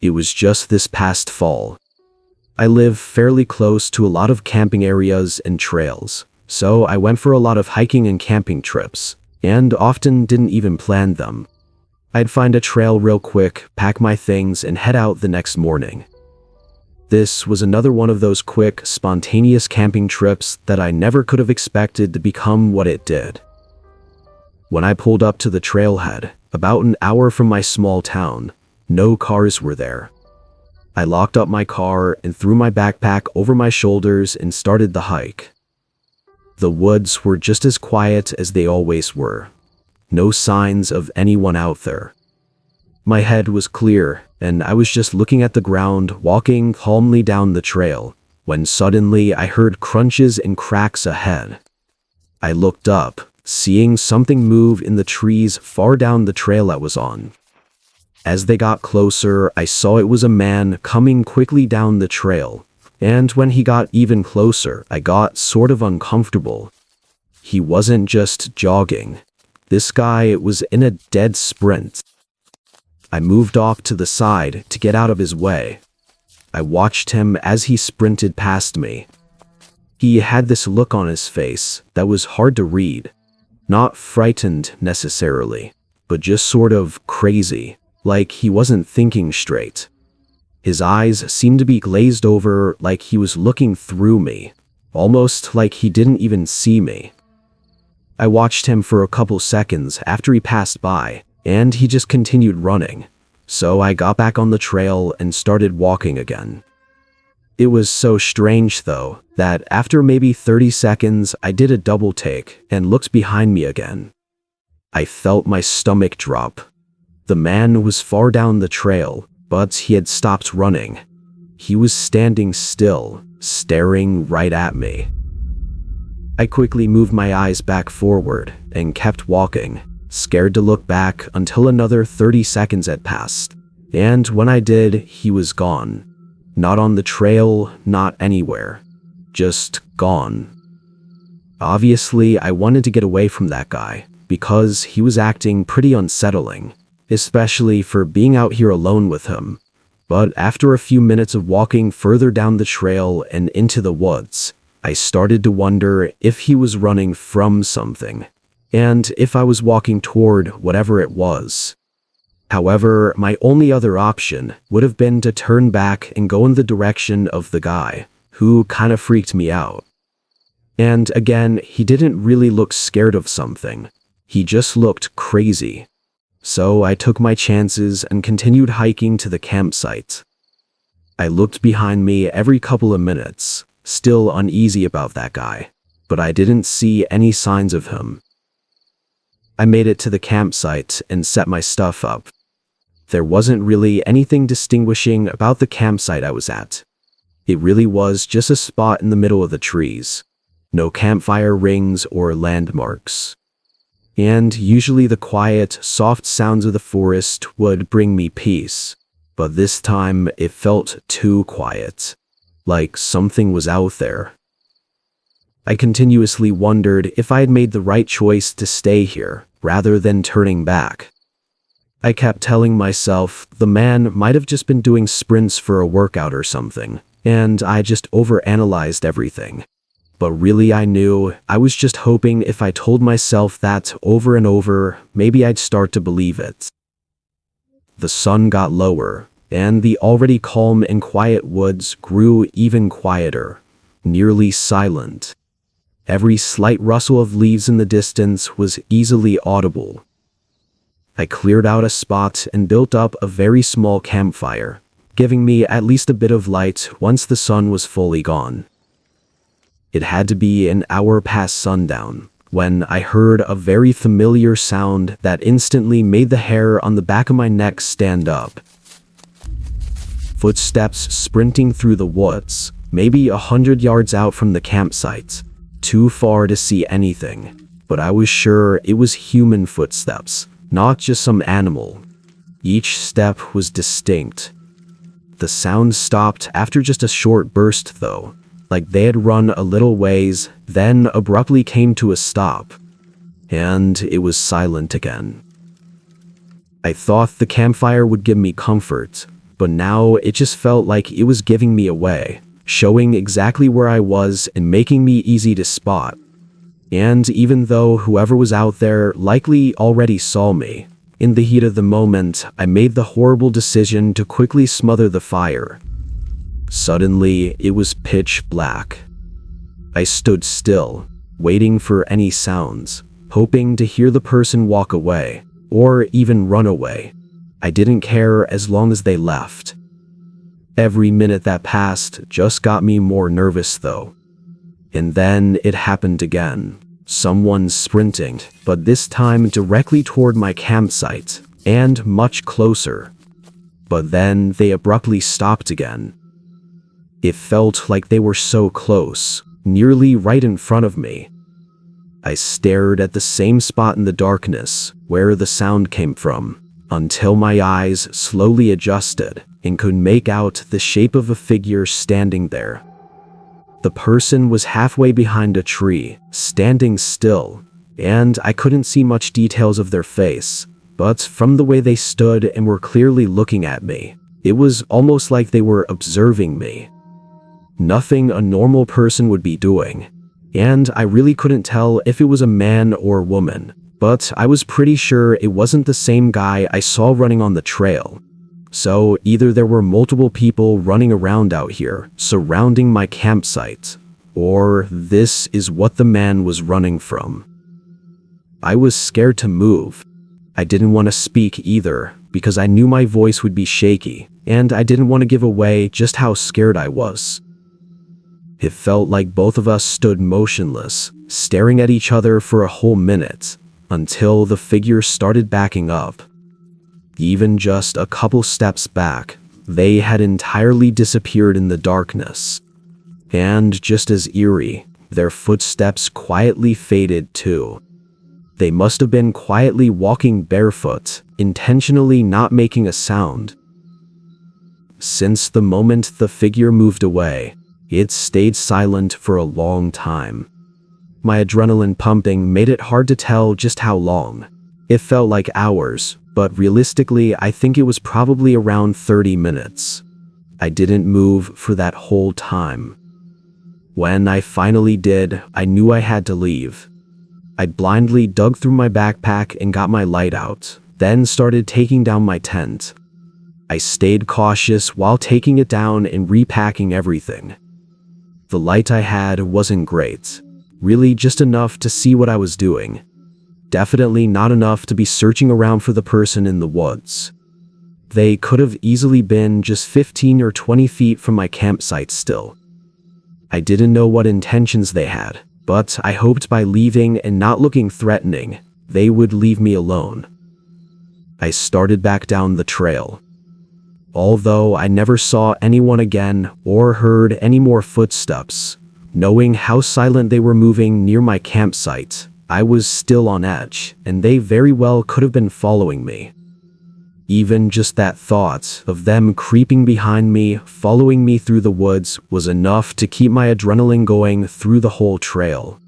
It was just this past fall. I live fairly close to a lot of camping areas and trails, so I went for a lot of hiking and camping trips, and often didn't even plan them. I'd find a trail real quick, pack my things, and head out the next morning. This was another one of those quick, spontaneous camping trips that I never could have expected to become what it did. When I pulled up to the trailhead, about an hour from my small town, no cars were there. I locked up my car and threw my backpack over my shoulders and started the hike. The woods were just as quiet as they always were. No signs of anyone out there. My head was clear, and I was just looking at the ground, walking calmly down the trail, when suddenly I heard crunches and cracks ahead. I looked up, seeing something move in the trees far down the trail I was on. As they got closer, I saw it was a man coming quickly down the trail, and when he got even closer, I got sort of uncomfortable. He wasn't just jogging. This guy was in a dead sprint. I moved off to the side to get out of his way. I watched him as he sprinted past me. He had this look on his face that was hard to read. Not frightened necessarily, but just sort of crazy, like he wasn't thinking straight. His eyes seemed to be glazed over, like he was looking through me, almost like he didn't even see me. I watched him for a couple seconds after he passed by, and he just continued running, so I got back on the trail and started walking again. It was so strange, though, that after maybe 30 seconds, I did a double take and looked behind me again. I felt my stomach drop. The man was far down the trail, but he had stopped running. He was standing still, staring right at me. I quickly moved my eyes back forward and kept walking, scared to look back until another 30 seconds had passed. And when I did, he was gone. Not on the trail, not anywhere. Just gone. Obviously, I wanted to get away from that guy, because he was acting pretty unsettling, especially for being out here alone with him. But after a few minutes of walking further down the trail and into the woods, I started to wonder if he was running from something, and if I was walking toward whatever it was. However, my only other option would have been to turn back and go in the direction of the guy, who kind of freaked me out. And again, he didn't really look scared of something. He just looked crazy. So I took my chances and continued hiking to the campsite. I looked behind me every couple of minutes, still uneasy about that guy, but I didn't see any signs of him. I made it to the campsite and set my stuff up. There wasn't really anything distinguishing about the campsite I was at. It really was just a spot in the middle of the trees. No campfire rings or landmarks. And usually the quiet, soft sounds of the forest would bring me peace. But this time it felt too quiet. Like something was out there. I continuously wondered if I had made the right choice to stay here, rather than turning back. I kept telling myself the man might have just been doing sprints for a workout or something, and I just overanalyzed everything. But really I knew I was just hoping if I told myself that over and over, maybe I'd start to believe it. The sun got lower, and the already calm and quiet woods grew even quieter, nearly silent. Every slight rustle of leaves in the distance was easily audible. I cleared out a spot and built up a very small campfire, giving me at least a bit of light once the sun was fully gone. It had to be an hour past sundown when I heard a very familiar sound that instantly made the hair on the back of my neck stand up. Footsteps sprinting through the woods, maybe 100 yards out from the campsite, too far to see anything, but I was sure it was human footsteps, not just some animal. Each step was distinct. The sound stopped after just a short burst though, like they had run a little ways, then abruptly came to a stop. And it was silent again. I thought the campfire would give me comfort, but now it just felt like it was giving me away, showing exactly where I was and making me easy to spot. And even though whoever was out there likely already saw me, in the heat of the moment, I made the horrible decision to quickly smother the fire. Suddenly, it was pitch black. I stood still, waiting for any sounds, hoping to hear the person walk away, or even run away. I didn't care as long as they left. Every minute that passed just got me more nervous though. And then it happened again. Someone sprinting, but this time directly toward my campsite, and much closer. But then they abruptly stopped again. It felt like they were so close, nearly right in front of me. I stared at the same spot in the darkness where the sound came from, until my eyes slowly adjusted and could make out the shape of a figure standing there. The person was halfway behind a tree, standing still, and I couldn't see much details of their face, but from the way they stood and were clearly looking at me, it was almost like they were observing me. Nothing a normal person would be doing, and I really couldn't tell if it was a man or woman, but I was pretty sure it wasn't the same guy I saw running on the trail. So either there were multiple people running around out here, surrounding my campsite, or this is what the man was running from. I was scared to move. I didn't want to speak either, because I knew my voice would be shaky, and I didn't want to give away just how scared I was. It felt like both of us stood motionless, staring at each other for a whole minute, until the figure started backing up. Even just a couple steps back, they had entirely disappeared in the darkness. And just as eerie, their footsteps quietly faded too. They must have been quietly walking barefoot, intentionally not making a sound. Since the moment the figure moved away, it stayed silent for a long time. My adrenaline pumping made it hard to tell just how long. It felt like hours, but realistically, I think it was probably around 30 minutes. I didn't move for that whole time. When I finally did, I knew I had to leave. I blindly dug through my backpack and got my light out, then started taking down my tent. I stayed cautious while taking it down and repacking everything. The light I had wasn't great, really just enough to see what I was doing. Definitely not enough to be searching around for the person in the woods. They could have easily been just 15 or 20 feet from my campsite still. I didn't know what intentions they had, but I hoped by leaving and not looking threatening, they would leave me alone. I started back down the trail. Although I never saw anyone again or heard any more footsteps, knowing how silent they were moving near my campsite, I was still on edge, and they very well could have been following me. Even just that thought of them creeping behind me, following me through the woods, was enough to keep my adrenaline going through the whole trail.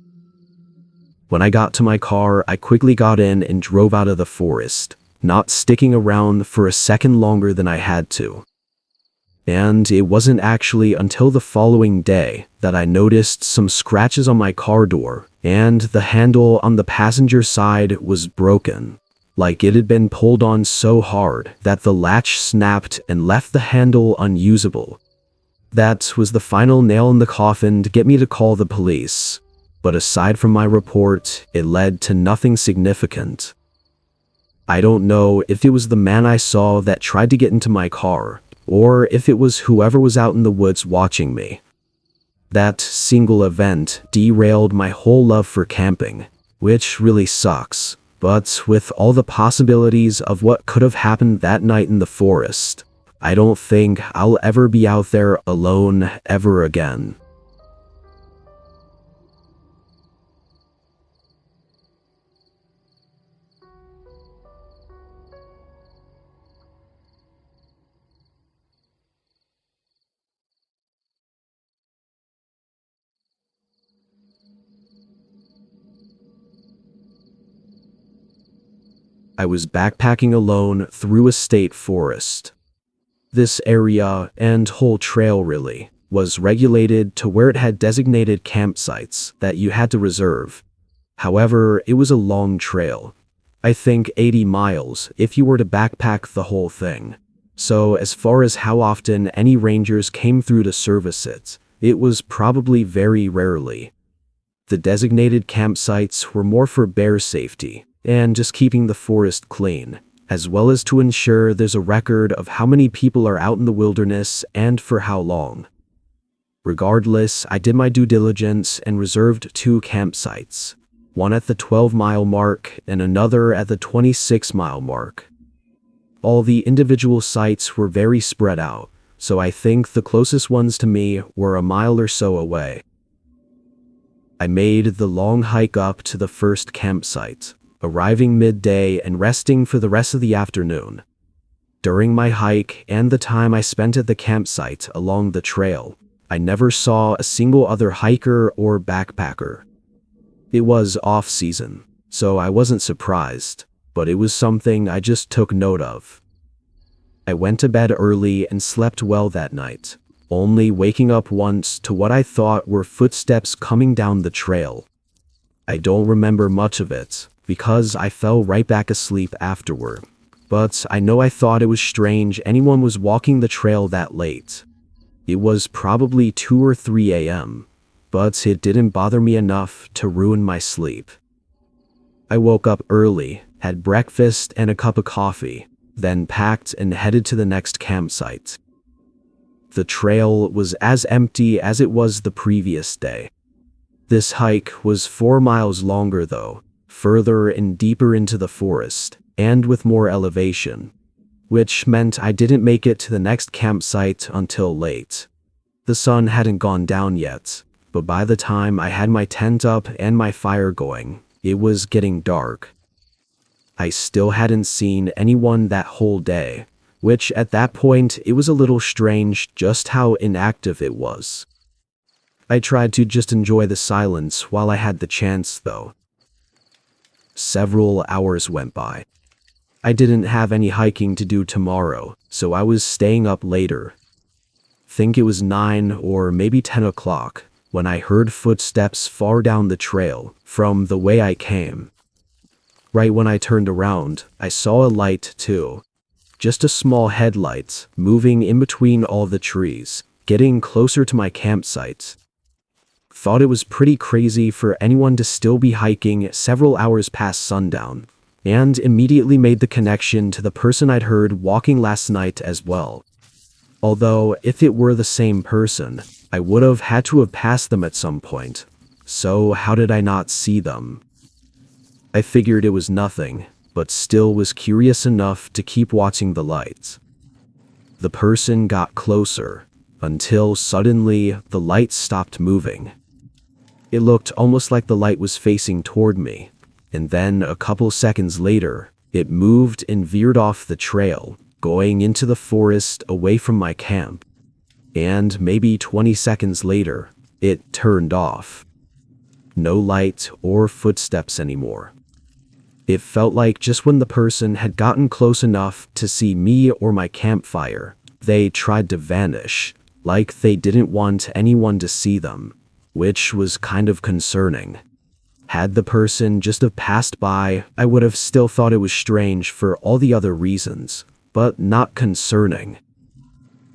When I got to my car, I quickly got in and drove out of the forest, not sticking around for a second longer than I had to. And it wasn't actually until the following day that I noticed some scratches on my car door, and the handle on the passenger side was broken, like it had been pulled on so hard that the latch snapped and left the handle unusable. That was the final nail in the coffin to get me to call the police, but aside from my report, it led to nothing significant. I don't know if it was the man I saw that tried to get into my car, or if it was whoever was out in the woods watching me. That single event derailed my whole love for camping, which really sucks, but with all the possibilities of what could have happened that night in the forest, I don't think I'll ever be out there alone ever again. I was backpacking alone through a state forest. This area, and whole trail really, was regulated to where it had designated campsites that you had to reserve. However, it was a long trail. I think 80 miles if you were to backpack the whole thing. So as far as how often any rangers came through to service it was probably very rarely. The designated campsites were more for bear safety and just keeping the forest clean, as well as to ensure there's a record of how many people are out in the wilderness and for how long. Regardless, I did my due diligence and reserved 2 campsites, one at the 12-mile mark and another at the 26-mile mark. All the individual sites were very spread out, so I think the closest ones to me were a mile or so away. I made the long hike up to the first campsite, arriving midday and resting for the rest of the afternoon. During my hike and the time I spent at the campsite along the trail, I never saw a single other hiker or backpacker. It was off-season, so I wasn't surprised, but it was something I just took note of. I went to bed early and slept well that night, only waking up once to what I thought were footsteps coming down the trail. I don't remember much of it, because I fell right back asleep afterward, but I know I thought it was strange anyone was walking the trail that late. It was probably 2 or 3 a.m., but it didn't bother me enough to ruin my sleep. I woke up early, had breakfast and a cup of coffee, then packed and headed to the next campsite. The trail was as empty as it was the previous day. This hike was 4 miles longer though, further and deeper into the forest, and with more elevation, which meant I didn't make it to the next campsite until late. The sun hadn't gone down yet, but by the time I had my tent up and my fire going, it was getting dark. I still hadn't seen anyone that whole day, which at that point it was a little strange just how inactive it was. I tried to just enjoy the silence while I had the chance though. Several hours went by. I didn't have any hiking to do tomorrow, so I was staying up later. Think it was 9 or maybe 10 o'clock when I heard footsteps far down the trail from the way I came. Right when I turned around, I saw a light too. Just a small headlight moving in between all the trees, getting closer to my campsite. Thought it was pretty crazy for anyone to still be hiking several hours past sundown, and immediately made the connection to the person I'd heard walking last night as well. Although, if it were the same person, I would have had to have passed them at some point. So how did I not see them? I figured it was nothing, but still was curious enough to keep watching the lights. The person got closer, until suddenly the light stopped moving. It looked almost like the light was facing toward me, and then a couple seconds later, it moved and veered off the trail, going into the forest away from my camp. And maybe 20 seconds later, it turned off. No light or footsteps anymore. It felt like just when the person had gotten close enough to see me or my campfire, they tried to vanish, like they didn't want anyone to see them, which was kind of concerning. Had the person just have passed by, I would have still thought it was strange for all the other reasons, but not concerning.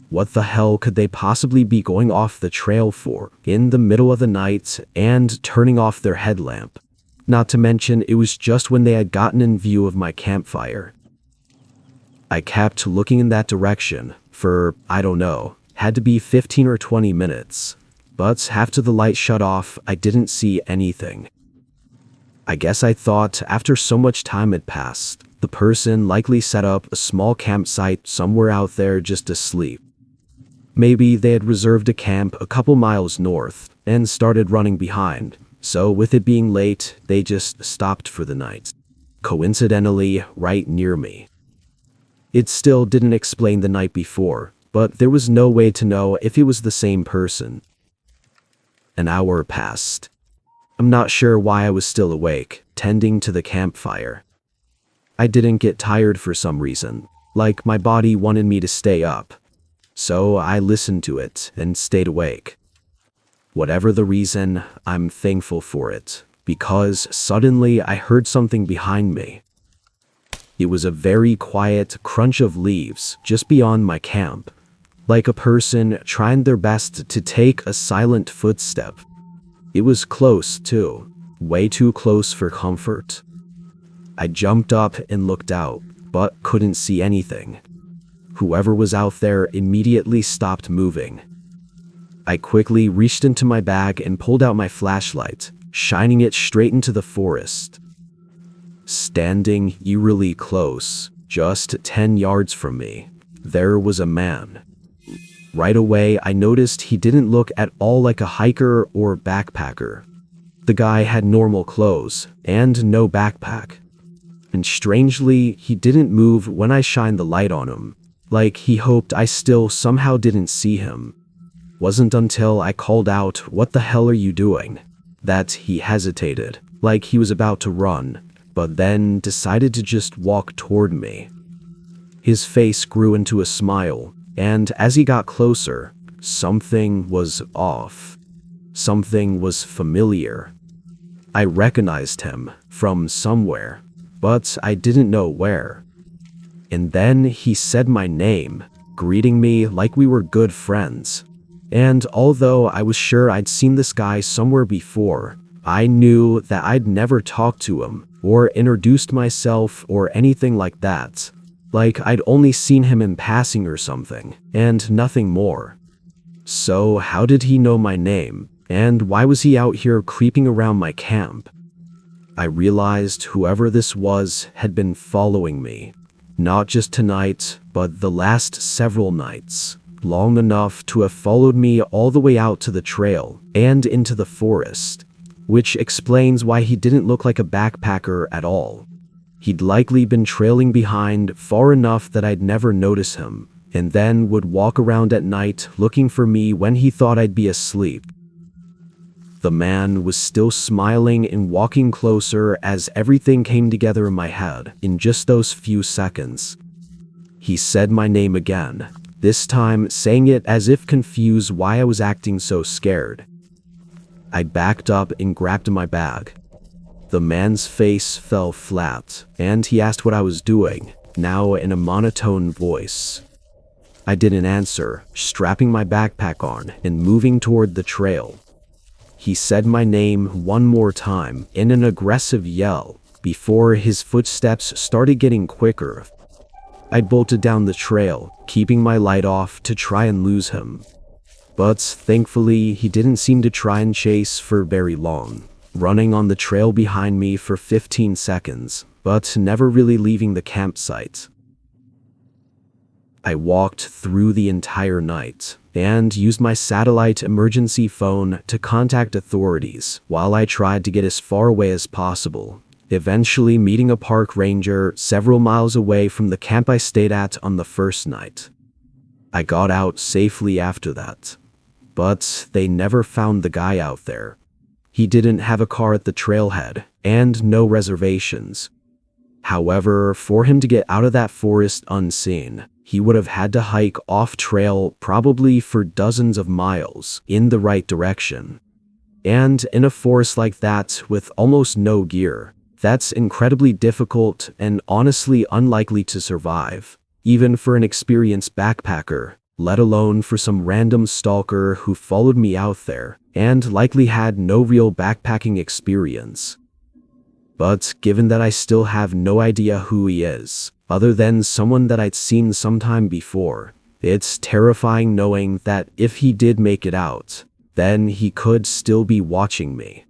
What the hell could they possibly be going off the trail for, in the middle of the night, and turning off their headlamp? Not to mention, it was just when they had gotten in view of my campfire. I kept looking in that direction for, I don't know, had to be 15 or 20 minutes, but after the light shut off, I didn't see anything. I guess I thought after so much time had passed, the person likely set up a small campsite somewhere out there just to sleep. Maybe they had reserved a camp a couple miles north and started running behind. So with it being late, they just stopped for the night. Coincidentally, right near me. It still didn't explain the night before, but there was no way to know if it was the same person. An hour passed. I'm not sure why I was still awake, tending to the campfire. I didn't get tired for some reason, like my body wanted me to stay up, so I listened to it and stayed awake. Whatever the reason, I'm thankful for it, because suddenly I heard something behind me. It was a very quiet crunch of leaves just beyond my camp, like a person trying their best to take a silent footstep. It was close, too, way too close for comfort. I jumped up and looked out, but couldn't see anything. Whoever was out there immediately stopped moving. I quickly reached into my bag and pulled out my flashlight, shining it straight into the forest. Standing eerily close, just 10 yards from me, there was a man. Right away, I noticed he didn't look at all like a hiker or backpacker. The guy had normal clothes and no backpack. And strangely, he didn't move when I shined the light on him, like he hoped I still somehow didn't see him. Wasn't until I called out, "What the hell are you doing?" that he hesitated, like he was about to run, but then decided to just walk toward me. His face grew into a smile, and as he got closer, something was off. Something was familiar. I recognized him from somewhere, but I didn't know where. And then he said my name, greeting me like we were good friends. And although I was sure I'd seen this guy somewhere before, I knew that I'd never talked to him or introduced myself or anything like that. Like I'd only seen him in passing or something, and nothing more. So how did he know my name, and why was he out here creeping around my camp? I realized whoever this was had been following me, not just tonight, but the last several nights, long enough to have followed me all the way out to the trail and into the forest, which explains why he didn't look like a backpacker at all. He'd likely been trailing behind far enough that I'd never notice him, and then would walk around at night looking for me when he thought I'd be asleep. The man was still smiling and walking closer as everything came together in my head in just those few seconds. He said my name again, this time saying it as if confused why I was acting so scared. I backed up and grabbed my bag. The man's face fell flat, and he asked what I was doing, now in a monotone voice. I didn't answer, strapping my backpack on and moving toward the trail. He said my name one more time in an aggressive yell before his footsteps started getting quicker. I bolted down the trail, keeping my light off to try and lose him. But thankfully, he didn't seem to try and chase for very long, running on the trail behind me for 15 seconds, but never really leaving the campsite. I walked through the entire night and used my satellite emergency phone to contact authorities while I tried to get as far away as possible, eventually meeting a park ranger several miles away from the camp I stayed at on the first night. I got out safely after that, but they never found the guy out there. He didn't have a car at the trailhead and no reservations. However, for him to get out of that forest unseen, he would have had to hike off trail probably for dozens of miles in the right direction. And in a forest like that with almost no gear, that's incredibly difficult and honestly unlikely to survive, even for an experienced backpacker, let alone for some random stalker who followed me out there and likely had no real backpacking experience. But given that I still have no idea who he is, other than someone that I'd seen sometime before, it's terrifying knowing that if he did make it out, then he could still be watching me.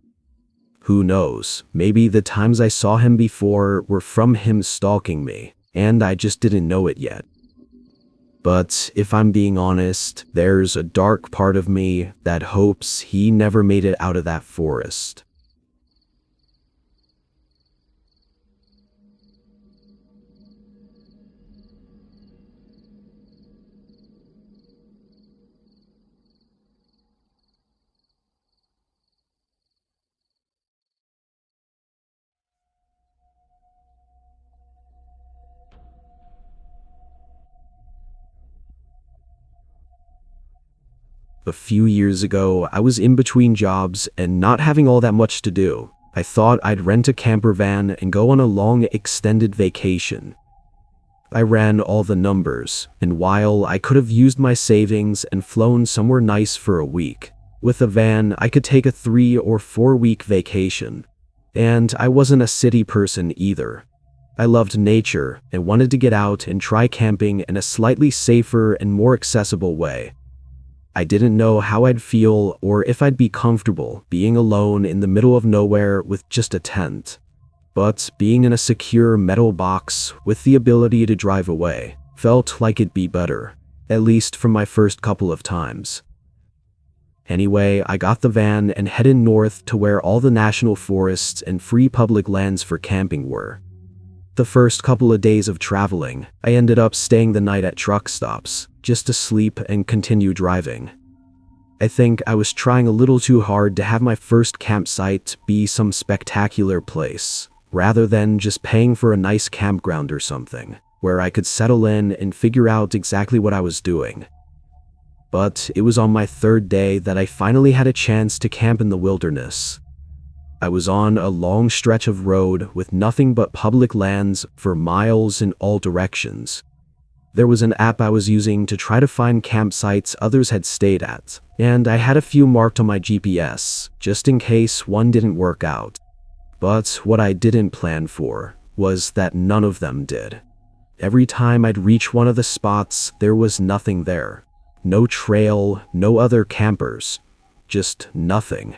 Who knows, maybe the times I saw him before were from him stalking me, and I just didn't know it yet. But if I'm being honest, there's a dark part of me that hopes he never made it out of that forest. A few years ago, I was in between jobs and not having all that much to do. I thought I'd rent a camper van and go on a long, extended vacation. I ran all the numbers, and while I could have used my savings and flown somewhere nice for a week, with a van I could take a 3 or 4 week vacation. And I wasn't a city person either. I loved nature and wanted to get out and try camping in a slightly safer and more accessible way. I didn't know how I'd feel or if I'd be comfortable being alone in the middle of nowhere with just a tent. But being in a secure metal box with the ability to drive away felt like it'd be better, at least for my first couple of times. Anyway, I got the van and headed north to where all the national forests and free public lands for camping were. The first couple of days of traveling, I ended up staying the night at truck stops, just to sleep and continue driving. I think I was trying a little too hard to have my first campsite be some spectacular place, rather than just paying for a nice campground or something, where I could settle in and figure out exactly what I was doing. But it was on my third day that I finally had a chance to camp in the wilderness. I was on a long stretch of road with nothing but public lands for miles in all directions. There was an app I was using to try to find campsites others had stayed at, and I had a few marked on my GPS, just in case one didn't work out. But what I didn't plan for was that none of them did. Every time I'd reach one of the spots, there was nothing there. No trail, no other campers, just nothing.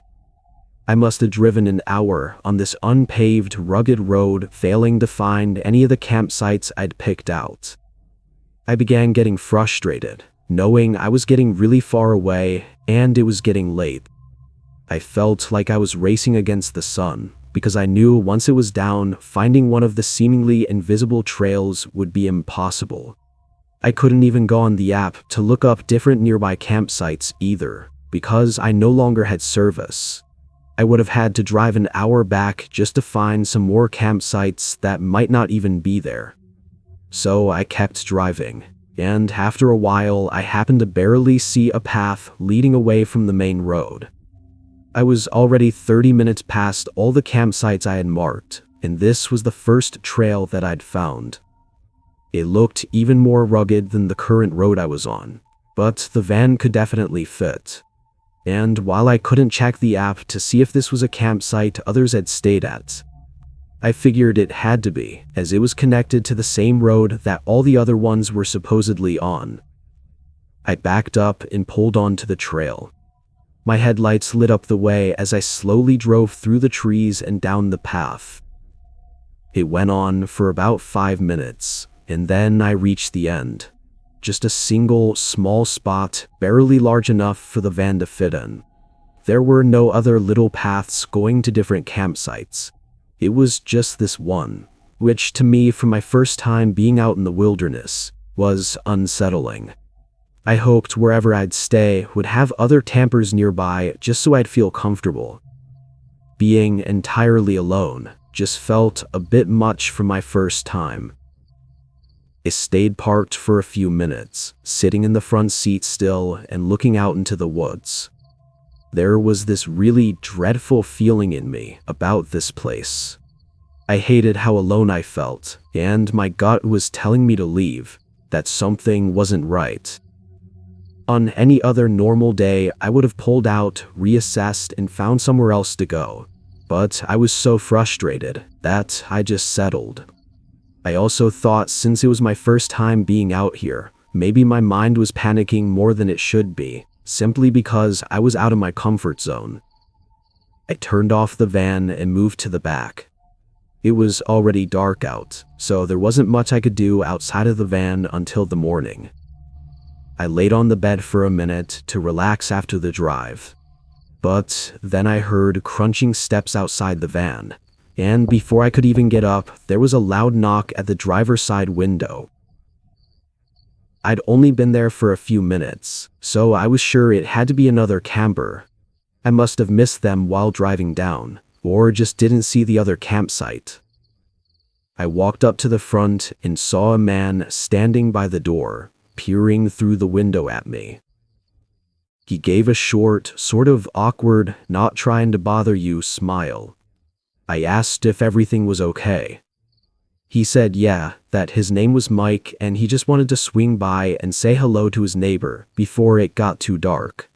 I must have driven an hour on this unpaved, rugged road, failing to find any of the campsites I'd picked out. I began getting frustrated, knowing I was getting really far away and it was getting late. I felt like I was racing against the sun, because I knew once it was down, finding one of the seemingly invisible trails would be impossible. I couldn't even go on the app to look up different nearby campsites either, because I no longer had service. I would have had to drive an hour back just to find some more campsites that might not even be there. So I kept driving, and after a while I happened to barely see a path leading away from the main road. I was already 30 minutes past all the campsites I had marked, and this was the first trail that I'd found. It looked even more rugged than the current road I was on, but the van could definitely fit. And while I couldn't check the app to see if this was a campsite others had stayed at, I figured it had to be, as it was connected to the same road that all the other ones were supposedly on. I backed up and pulled onto the trail. My headlights lit up the way as I slowly drove through the trees and down the path. It went on for about 5 minutes. And then I reached the end. Just a single, small spot, barely large enough for the van to fit in. There were no other little paths going to different campsites. It was just this one, which to me, for my first time being out in the wilderness, was unsettling. I hoped wherever I'd stay would have other campers nearby just so I'd feel comfortable. Being entirely alone just felt a bit much for my first time. I stayed parked for a few minutes, sitting in the front seat still and looking out into the woods. There was this really dreadful feeling in me about this place. I hated how alone I felt, and my gut was telling me to leave, that something wasn't right. On any other normal day, I would have pulled out, reassessed, and found somewhere else to go. But I was so frustrated that I just settled. I also thought since it was my first time being out here, maybe my mind was panicking more than it should be, simply because I was out of my comfort zone. I turned off the van and moved to the back. It was already dark out, so there wasn't much I could do outside of the van until the morning. I laid on the bed for a minute to relax after the drive. But then I heard crunching steps outside the van. And before I could even get up, there was a loud knock at the driver's side window. I'd only been there for a few minutes, so I was sure it had to be another camper. I must have missed them while driving down, or just didn't see the other campsite. I walked up to the front and saw a man standing by the door, peering through the window at me. He gave a short, sort of awkward, not trying to bother you smile. I asked if everything was okay. He said yeah, that his name was Mike and he just wanted to swing by and say hello to his neighbor before it got too dark.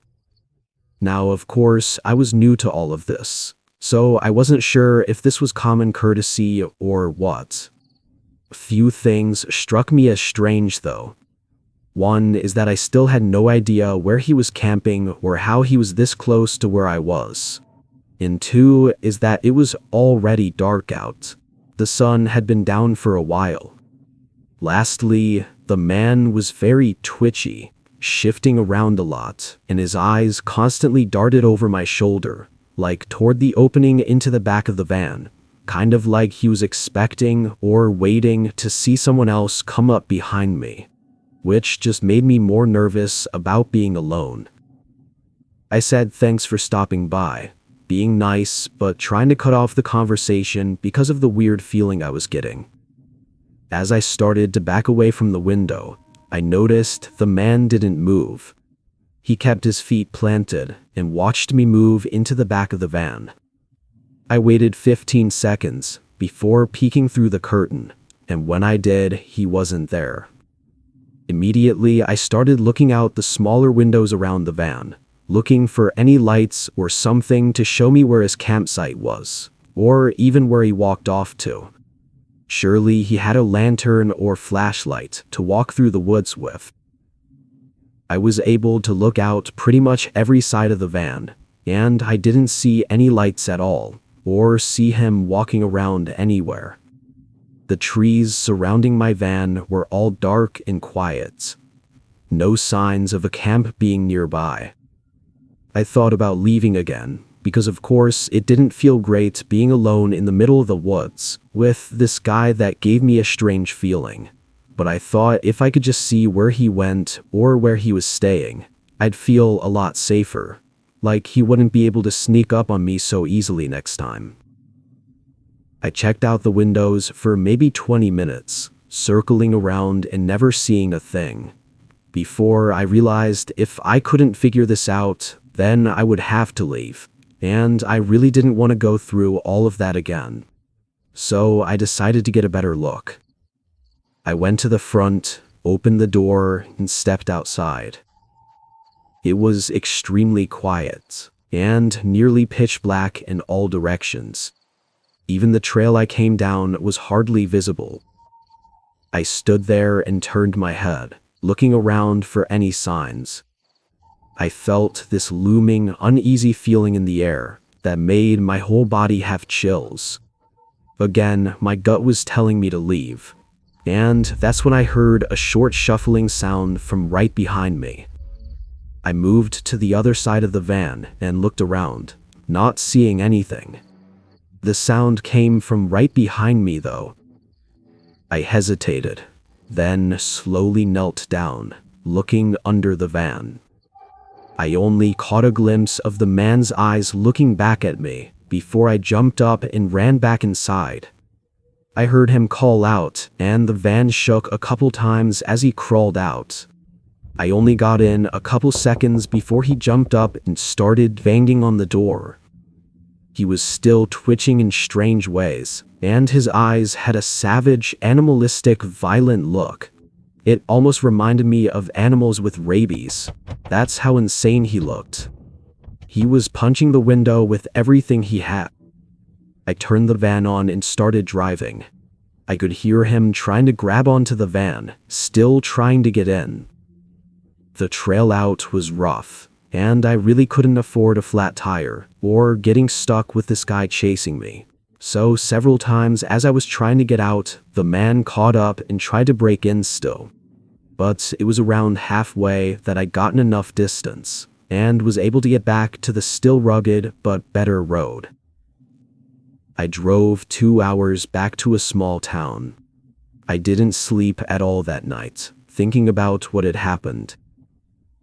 Now, of course, I was new to all of this, so I wasn't sure if this was common courtesy or what. Few things struck me as strange, though. One is that I still had no idea where he was camping or how he was this close to where I was. And two is that it was already dark out. The sun had been down for a while. Lastly, the man was very twitchy, shifting around a lot, and his eyes constantly darted over my shoulder, like toward the opening into the back of the van, kind of like he was expecting or waiting to see someone else come up behind me, which just made me more nervous about being alone. I said thanks for stopping by, being nice but trying to cut off the conversation because of the weird feeling I was getting. As I started to back away from the window, I noticed the man didn't move. He kept his feet planted and watched me move into the back of the van. I waited 15 seconds before peeking through the curtain, and when I did, he wasn't there. Immediately, I started looking out the smaller windows around the van, looking for any lights or something to show me where his campsite was, or even where he walked off to. Surely he had a lantern or flashlight to walk through the woods with. I was able to look out pretty much every side of the van, and I didn't see any lights at all, or see him walking around anywhere. The trees surrounding my van were all dark and quiet. No signs of a camp being nearby. I thought about leaving again, because of course it didn't feel great being alone in the middle of the woods with this guy that gave me a strange feeling. But I thought if I could just see where he went or where he was staying, I'd feel a lot safer, like he wouldn't be able to sneak up on me so easily next time. I checked out the windows for maybe 20 minutes, circling around and never seeing a thing, before I realized if I couldn't figure this out, then I would have to leave, and I really didn't want to go through all of that again. So I decided to get a better look. I went to the front, opened the door, and stepped outside. It was extremely quiet, and nearly pitch black in all directions. Even the trail I came down was hardly visible. I stood there and turned my head, looking around for any signs. I felt this looming, uneasy feeling in the air that made my whole body have chills. Again, my gut was telling me to leave, and that's when I heard a short shuffling sound from right behind me. I moved to the other side of the van and looked around, not seeing anything. The sound came from right behind me, though. I hesitated, then slowly knelt down, looking under the van. I only caught a glimpse of the man's eyes looking back at me before I jumped up and ran back inside. I heard him call out, and the van shook a couple times as he crawled out. I only got in a couple seconds before he jumped up and started banging on the door. He was still twitching in strange ways, and his eyes had a savage, animalistic, violent look. It almost reminded me of animals with rabies. That's how insane he looked. He was punching the window with everything he had. I turned the van on and started driving. I could hear him trying to grab onto the van, still trying to get in. The trail out was rough, and I really couldn't afford a flat tire or getting stuck with this guy chasing me. So several times as I was trying to get out, the man caught up and tried to break in still. But it was around halfway that I'd gotten enough distance and was able to get back to the still rugged but better road. I drove 2 hours back to a small town. I didn't sleep at all that night, thinking about what had happened.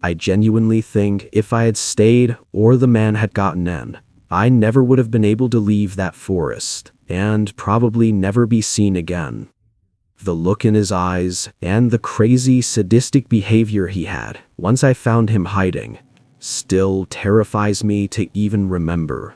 I genuinely think if I had stayed or the man had gotten in, I never would have been able to leave that forest and probably never be seen again. The look in his eyes and the crazy, sadistic behavior he had once I found him hiding still terrifies me to even remember.